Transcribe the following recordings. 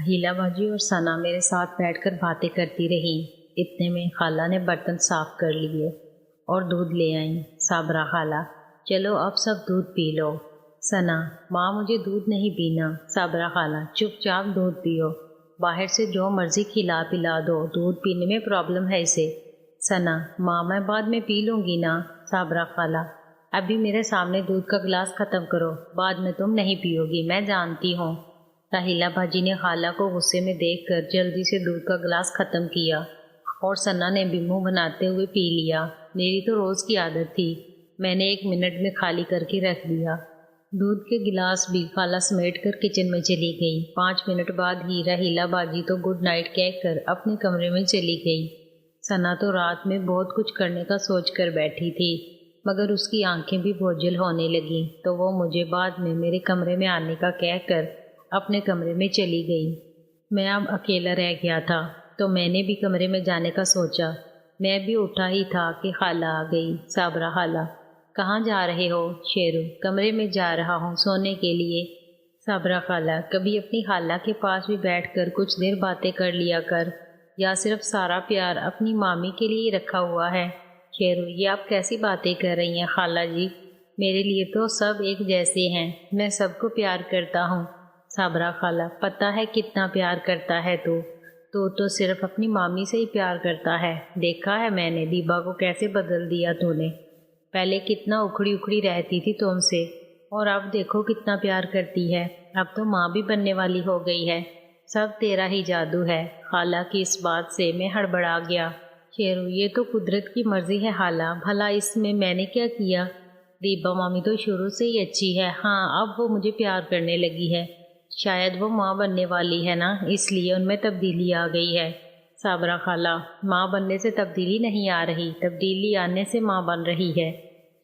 سہیلا باجی اور ثنا میرے ساتھ بیٹھ کر باتیں کرتی رہیں۔ اتنے میں خالہ نے برتن صاف کر لیے اور دودھ لے آئیں۔ صابرہ خالہ: چلو اب سب دودھ پی لو۔ ثنا: ماں مجھے دودھ نہیں پینا۔ صابرہ خالہ: چپ چاپ دودھ پیو، باہر سے جو مرضی کھلا پلا دو، دودھ پینے میں پرابلم ہے اسے۔ ثنا: ماں میں بعد میں پی لوں گی نا۔ صابرہ خالہ: ابھی میرے سامنے دودھ کا گلاس ختم کرو، بعد میں تم نہیں پیو گی، میں جانتی ہوں۔ سہیلا باجی نے خالہ کو غصے میں دیکھ کر جلدی سے دودھ کا گلاس ختم کیا اور ثنا نے بھی منہ بناتے ہوئے پی لیا۔ میری تو روز کی عادت تھی، میں نے 1 منٹ میں خالی کر کے رکھ دیا۔ دودھ کے گلاس بھی خالہ سمیٹ کر کچن میں چلی گئی۔ 5 منٹ بعد ہی سہیلا باجی تو گڈ نائٹ کہہ کر اپنے کمرے میں چلی گئی۔ ثنا تو رات میں بہت کچھ کرنے کا سوچ کر بیٹھی تھی، مگر اس کی آنکھیں بھی بوجھل ہونے لگیں تو وہ مجھے بعد میں میرے کمرے میں آنے کا کہہ کر اپنے کمرے میں چلی گئی۔ میں اب اکیلا رہ گیا تھا تو میں نے بھی کمرے میں جانے کا سوچا۔ میں بھی اٹھا ہی تھا کہ خالہ آ گئی۔ صابرہ خالہ: کہاں جا رہے ہو؟ شیرو: کمرے میں جا رہا ہوں سونے کے لیے۔ صابرہ خالہ: کبھی اپنی خالہ کے پاس بھی بیٹھ کر کچھ دیر باتیں کر لیا کر، یا صرف سارا پیار اپنی مامی کے لیے رکھا ہوا ہے؟ شیرو: یہ آپ کیسی باتیں کر رہی ہیں خالہ جی، میرے لیے تو سب ایک جیسے ہیں، میں سب کو پیار کرتا ہوں۔ صابرہ خالہ: پتہ ہے کتنا پیار کرتا ہے تو صرف اپنی مامی سے ہی پیار کرتا ہے، دیکھا ہے میں نے دیبا کو کیسے بدل دیا تو نے، پہلے کتنا اکھڑی اکھڑی رہتی تھی تم سے، اور اب دیکھو کتنا پیار کرتی ہے، اب تو ماں بھی بننے والی ہو گئی ہے، سب تیرا ہی جادو ہے۔ خالہ کی اس بات سے میں ہڑبڑا گیا۔ شیرو: یہ تو قدرت کی مرضی ہے خالہ، بھلا اس میں نے کیا کیا؟ دیبا مامی تو شروع سے ہی اچھی ہے، ہاں اب وہ مجھے پیار کرنے لگی ہے، شاید وہ ماں بننے والی ہے نا، اس لیے ان میں تبدیلی آ گئی ہے۔ صابرہ خالہ: ماں بننے سے تبدیلی نہیں آ رہی، تبدیلی آنے سے ماں بن رہی ہے۔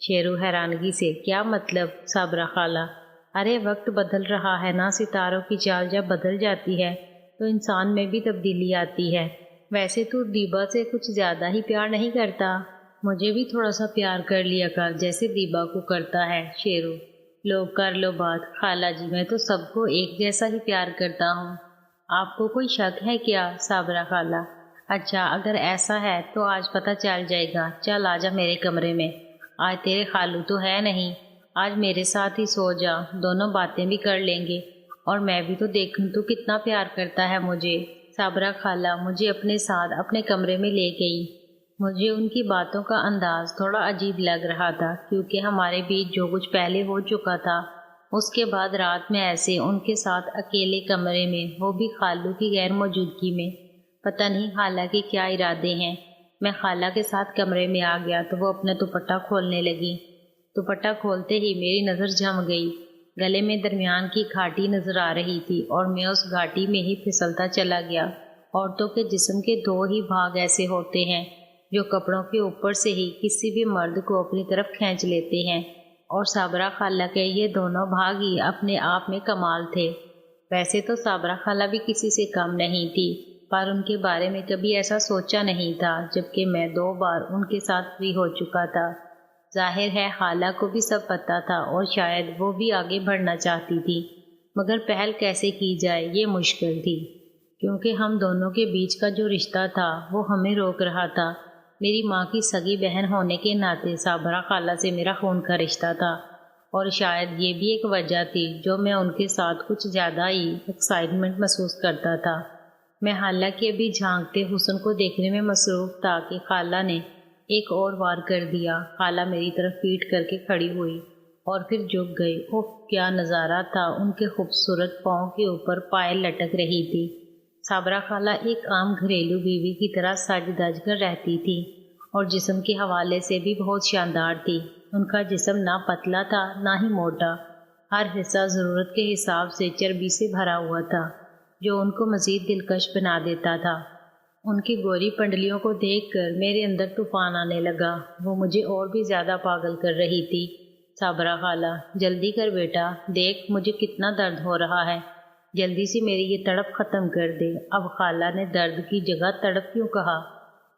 شیرو حیرانگی سے: کیا مطلب؟ صابرہ خالہ: ارے وقت بدل رہا ہے نا، ستاروں کی چال جب بدل جاتی ہے تو انسان میں بھی تبدیلی آتی ہے۔ ویسے تو دیبا سے کچھ زیادہ ہی پیار نہیں کرتا، مجھے بھی تھوڑا سا پیار کر لیا کر جیسے دیبا کو کرتا ہے۔ شیرو: لو کر لو بات خالہ جی، میں تو سب کو ایک جیسا ہی پیار کرتا ہوں، آپ کو کوئی شک ہے کیا؟ صابرہ خالہ: اچھا اگر ایسا ہے تو آج پتہ چل جائے گا، چل آجا میرے کمرے میں، آج تیرے خالو تو ہے نہیں، آج میرے ساتھ ہی سو جا، دونوں باتیں بھی کر لیں گے اور میں بھی تو دیکھوں تو کتنا پیار کرتا ہے مجھے۔ صابرہ خالہ مجھے اپنے ساتھ اپنے کمرے میں لے گئی۔ مجھے ان کی باتوں کا انداز تھوڑا عجیب لگ رہا تھا، کیونکہ ہمارے بیچ جو کچھ پہلے ہو چکا تھا، اس کے بعد رات میں ایسے ان کے ساتھ اکیلے کمرے میں، وہ بھی خالو کی غیر موجودگی میں، پتہ نہیں خالہ کے کیا ارادے ہیں۔ میں خالہ کے ساتھ کمرے میں آ گیا تو وہ اپنا دوپٹہ کھولنے لگی۔ دوپٹہ کھولتے ہی میری نظر جم گئی، گلے میں درمیان کی گھاٹی نظر آ رہی تھی اور میں اس گھاٹی میں ہی پھسلتا چلا گیا۔ عورتوں کے جسم کے 2 ہی بھاگ ایسے ہوتے ہیں جو کپڑوں کے اوپر سے ہی کسی بھی مرد کو اپنی طرف کھینچ لیتے ہیں، اور صابرہ خالہ کے یہ دونوں بھاگ ہی اپنے آپ میں کمال تھے۔ ویسے تو صابرہ خالہ بھی کسی سے کم نہیں تھی، پر ان کے بارے میں کبھی ایسا سوچا نہیں تھا، جبکہ میں 2 بار ان کے ساتھ فری ہو چکا تھا۔ ظاہر ہے خالہ کو بھی سب پتہ تھا اور شاید وہ بھی آگے بڑھنا چاہتی تھی، مگر پہل کیسے کی جائے یہ مشکل تھی، کیونکہ ہم دونوں کے بیچ کا جو رشتہ تھا وہ ہمیں روک رہا تھا۔ میری ماں کی سگی بہن ہونے کے ناطے صابرہ خالہ سے میرا خون کا رشتہ تھا، اور شاید یہ بھی ایک وجہ تھی جو میں ان کے ساتھ کچھ زیادہ ہی ایکسائٹمنٹ محسوس کرتا تھا۔ میں حالانکہ ابھی جھانکتے حسن کو دیکھنے میں مصروف تھا کہ خالہ نے ایک اور وار کر دیا۔ خالہ میری طرف پیٹ کر کے کھڑی ہوئی اور پھر جھک گئی۔ اوہ کیا نظارہ تھا، ان کے خوبصورت پاؤں کے اوپر پائل لٹک رہی تھی۔ صابرہ خالہ ایک عام گھریلو بیوی کی طرح سج دج کر رہتی تھی اور جسم کے حوالے سے بھی بہت شاندار تھی۔ ان کا جسم نہ پتلا تھا نہ ہی موٹا، ہر حصہ ضرورت کے حساب سے چربی سے بھرا ہوا تھا، جو ان کو مزید دلکش بنا دیتا تھا۔ ان کی گوری پنڈلیوں کو دیکھ کر میرے اندر طوفان آنے لگا، وہ مجھے اور بھی زیادہ پاگل کر رہی تھی۔ صابرہ خالہ: جلدی کر بیٹا، دیکھ مجھے کتنا درد ہو رہا ہے، جلدی سے میری یہ تڑپ ختم کر دے۔ اب خالہ نے درد کی جگہ تڑپ کیوں کہا؟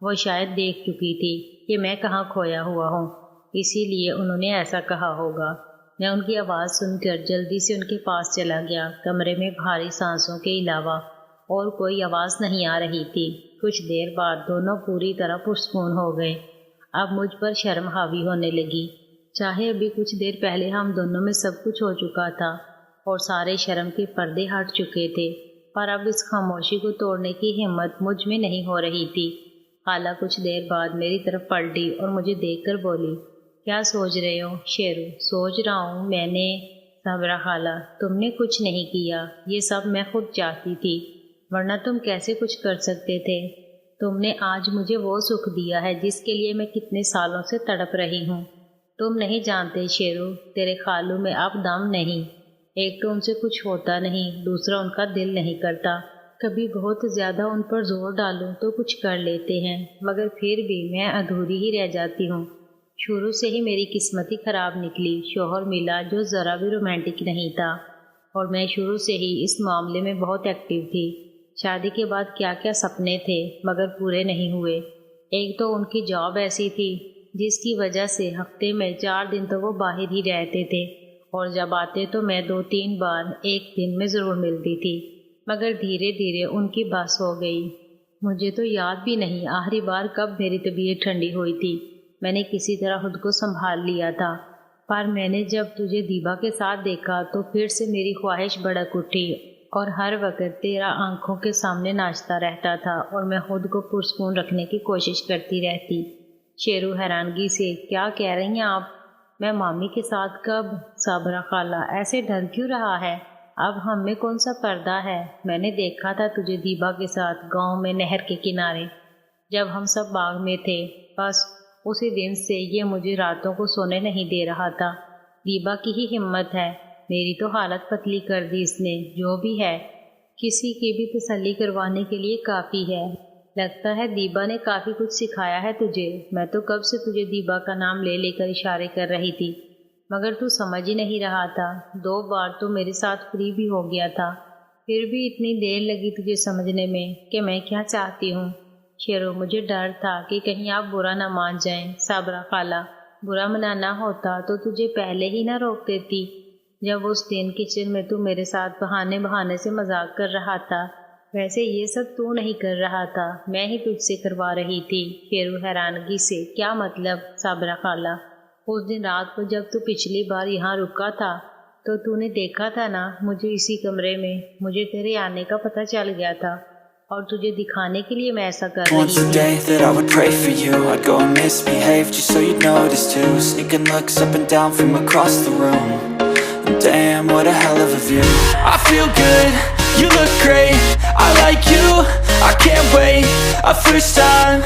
وہ شاید دیکھ چکی تھی کہ میں کہاں کھویا ہوا ہوں، اسی لیے انہوں نے ایسا کہا ہوگا۔ میں ان کی آواز سن کر جلدی سے ان کے پاس چلا گیا۔ کمرے میں بھاری سانسوں کے علاوہ اور کوئی آواز نہیں آ رہی تھی۔ کچھ دیر بعد دونوں پوری طرح پرسکون ہو گئے۔ اب مجھ پر شرم حاوی ہونے لگی، چاہے ابھی کچھ دیر پہلے ہم دونوں میں سب کچھ ہو چکا تھا اور سارے شرم کے پردے ہٹ چکے تھے، پر اب اس خاموشی کو توڑنے کی ہمت مجھ میں نہیں ہو رہی تھی۔ خالہ کچھ دیر بعد میری طرف پلٹی اور مجھے دیکھ کر بولی، کیا سوچ رہے ہو شیرو؟ سوچ رہا ہوں میں نے۔ صابرہ خالہ، تم نے کچھ نہیں کیا، یہ سب میں خود چاہتی تھی، ورنہ تم کیسے کچھ کر سکتے تھے؟ تم نے آج مجھے وہ سکھ دیا ہے جس کے لیے میں کتنے سالوں سے تڑپ رہی ہوں۔ تم نہیں جانتے شیرو، تیرے خالو میں اب دم نہیں۔ ایک تو ان سے کچھ ہوتا نہیں، دوسرا ان کا دل نہیں کرتا۔ کبھی بہت زیادہ ان پر زور ڈالوں تو کچھ کر لیتے ہیں، مگر پھر بھی میں ادھوری ہی رہ جاتی ہوں۔ شروع سے ہی میری قسمت ہی خراب نکلی، شوہر ملا جو ذرا بھی رومانٹک نہیں تھا، اور میں شروع سے ہی اس معاملے میں بہت ایکٹیو تھی۔ شادی کے بعد کیا کیا سپنے تھے مگر پورے نہیں ہوئے۔ ایک تو ان کی جاب ایسی تھی جس کی وجہ سے ہفتے میں 4 دن تو وہ باہر ہی رہتے تھے، اور جب آتے تو میں 2-3 بار ایک دن میں ضرور ملتی تھی، مگر دھیرے دھیرے ان کی بس ہو گئی۔ مجھے تو یاد بھی نہیں آخری بار کب میری طبیعت ٹھنڈی ہوئی تھی۔ میں نے کسی طرح خود کو سنبھال لیا تھا، پر میں نے جب تجھے دیبا کے ساتھ دیکھا تو پھر سے میری خواہش بھڑک اٹھی، اور ہر وقت تیرا آنکھوں کے سامنے ناچتا رہتا تھا اور میں خود کو پرسکون رکھنے کی کوشش کرتی رہتی۔ شیرو حیرانگی سے، کیا کہہ رہی ہیں آپ؟ میں مامی کے ساتھ کب؟ صابرہ خالہ، ایسے ڈر کیوں رہا ہے؟ اب ہم میں کون سا پردہ ہے؟ میں نے دیکھا تھا تجھے دیبا کے ساتھ گاؤں میں نہر کے کنارے، جب ہم سب باغ میں تھے۔ بس اسی دن سے یہ مجھے راتوں کو سونے نہیں دے رہا تھا۔ دیبا کی ہی ہمت ہے، میری تو حالت پتلی کر دی اس نے۔ جو بھی ہے، کسی کی بھی تسلی کروانے کے لیے کافی ہے۔ لگتا ہے دیبا نے کافی کچھ سکھایا ہے تجھے۔ میں تو کب سے تجھے دیبا کا نام لے لے کر اشارے کر رہی تھی، مگر تو سمجھ ہی نہیں رہا تھا۔ 2 بار تو میرے ساتھ فری بھی ہو گیا تھا، پھر بھی اتنی دیر لگی تجھے سمجھنے میں کہ میں کیا چاہتی ہوں۔ شیرو، مجھے ڈر تھا کہ کہیں آپ برا نہ مان جائیں۔ صابرہ خالہ، برا منانا ہوتا تو تجھے پہلے ہی نہ روک دیتی، جب اس دن کچن میں تو میرے ساتھ بہانے سے مذاق کر رہا تھا۔ ویسے یہ سب تو نہیں کر رہا تھا، میں ہی تجھ سے کروا رہی تھی۔ شیرو حیرانگی سے، کیا مطلب؟ صابرہ خالہ، اس دن رات کو جب تو پچھلی بار یہاں رکا تھا تو نے دیکھا تھا نا مجھے اسی کمرے میں۔ مجھے تیرے آنے کا پتہ چل گیا تھا اور تجھے دکھانے کے لیے میں ایسا کر رہی Once a day that I would pray for you, I'd go and misbehave just so you'd notice too. Sneaking looks up and down from across the room. Damn, what a hell of a view. I feel good, you look great, I like you, I can't wait. A first time,